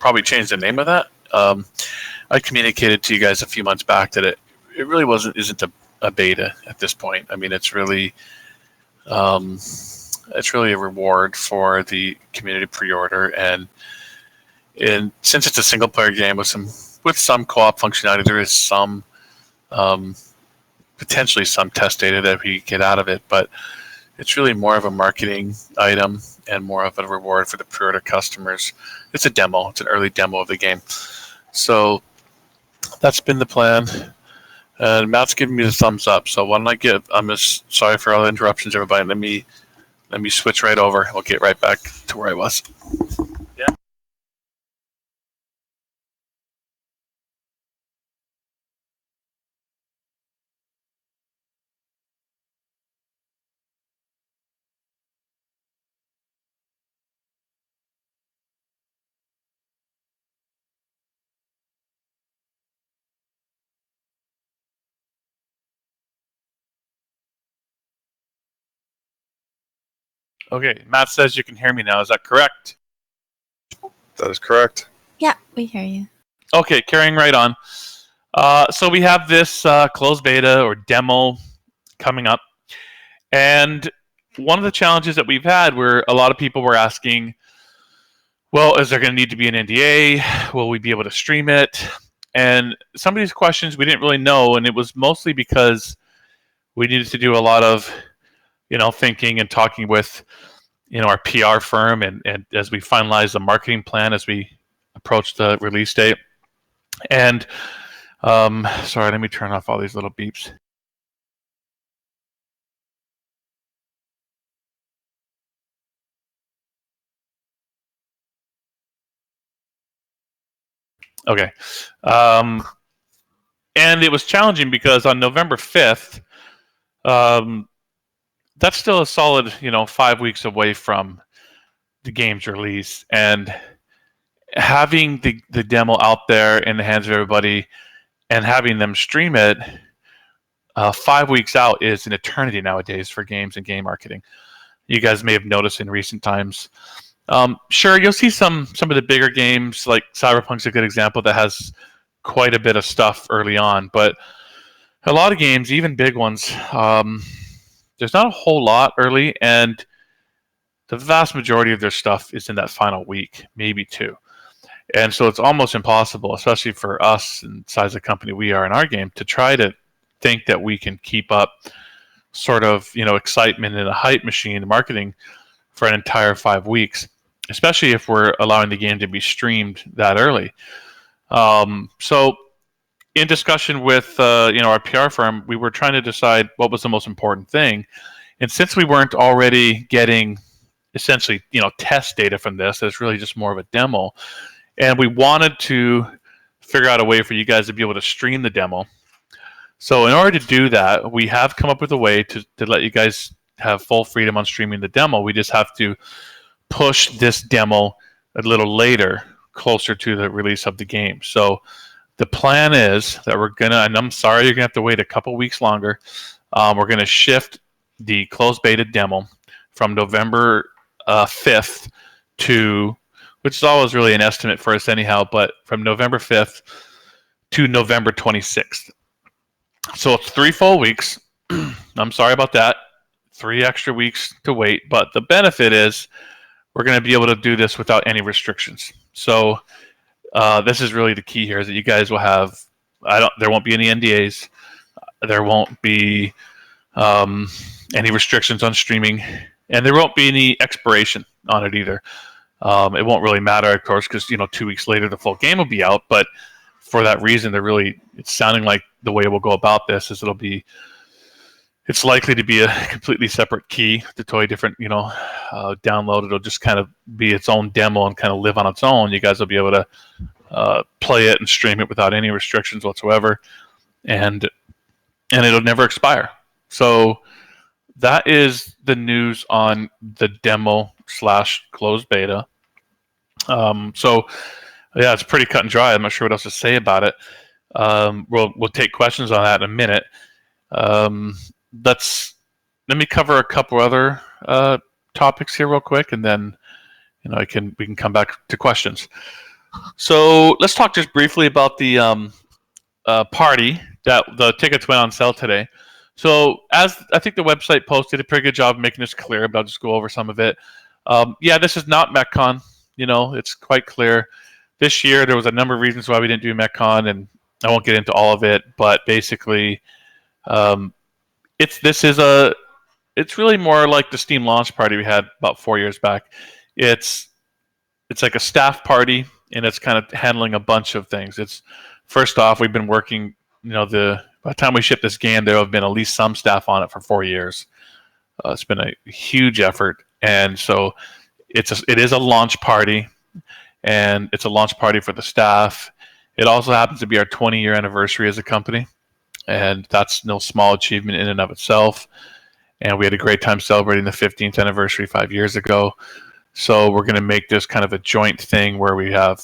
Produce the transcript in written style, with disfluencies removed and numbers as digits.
probably change the name of that. I communicated to you guys a few months back that it really isn't a beta at this point. I mean, it's really a reward for the community pre-order, and since it's a single player game with some co-op functionality, there is some potentially some test data that we get out of it, but it's really more of a marketing item and more of a reward for the pre-order customers. It's a demo. It's an early demo of the game. So that's been the plan. And Matt's giving me the thumbs up. So why don't I'm just sorry for all the interruptions, everybody. Let me switch right over. We'll get right back to where I was. Yeah. Okay, Matt says you can hear me now. Is that correct? That is correct. Yeah, we hear you. Okay, carrying right on. So we have this closed beta or demo coming up. And one of the challenges that we've had where a lot of people were asking, well, is there going to need to be an NDA? Will we be able to stream it? And some of these questions we didn't really know, and it was mostly because we needed to do a lot of thinking and talking with our PR firm, and as we finalize the marketing plan as we approach the release date. And sorry, let me turn off all these little beeps. Okay. And it was challenging because on November 5th, that's still a solid 5 weeks away from the game's release, and having the demo out there in the hands of everybody and having them stream it 5 weeks out is an eternity nowadays for games and game marketing. You guys may have noticed in recent times. Sure, you'll see some of the bigger games, like Cyberpunk's a good example that has quite a bit of stuff early on, but a lot of games, even big ones, there's not a whole lot early, and the vast majority of their stuff is in that final week, maybe two. And so it's almost impossible, especially for us and the size of company we are in our game, to try to think that we can keep up sort of excitement and a hype machine marketing for an entire 5 weeks, especially if we're allowing the game to be streamed that early. So in discussion with our PR firm, we were trying to decide what was the most important thing. And since we weren't already getting essentially test data from this, it's really just more of a demo. And we wanted to figure out a way for you guys to be able to stream the demo. So in order to do that, we have come up with a way to let you guys have full freedom on streaming the demo. We just have to push this demo a little later, closer to the release of the game. So the plan is that we're going to, and I'm sorry you're going to have to wait a couple weeks longer, we're going to shift the closed beta demo from November 5th to, which is always really an estimate for us anyhow, but from November 5th to November 26th. So it's 3 full weeks. I'm sorry about that. 3 extra weeks to wait, but the benefit is we're going to be able to do this without any restrictions. So this is really the key here, is that you guys will have, there won't be any NDAs. There won't be any restrictions on streaming, and there won't be any expiration on it either. It won't really matter, of course, because 2 weeks later the full game will be out. But for that reason, it's sounding like the way we'll go about this is it's likely to be a completely separate key, the totally different download. It'll just kind of be its own demo and kind of live on its own. You guys will be able to play it and stream it without any restrictions whatsoever, and it'll never expire. So that is the news on the demo / closed beta. So yeah, it's pretty cut and dry. I'm not sure what else to say about it. We'll take questions on that in a minute. Let me cover a couple other topics here real quick, and then we can come back to questions. So let's talk just briefly about the party that the tickets went on sale today. So as I think the website posted a pretty good job of making this clear, but I'll just go over some of it. Yeah, this is not MetCon. You know, it's quite clear. This year there was a number of reasons why we didn't do MetCon, and I won't get into all of it. But basically, um, it's really more like the Steam launch party we had about 4 years back. It's it's like a staff party, and it's kind of handling a bunch of things. It's first off, we've been working. You know, by the time we ship this game, there have been at least some staff on it for 4 years. It's been a huge effort, and so it is a launch party, and it's a launch party for the staff. It also happens to be our 20-year anniversary as a company, and that's no small achievement in and of itself. And we had a great time celebrating the 15th anniversary 5 years ago. So we're going to make this kind of a joint thing where we have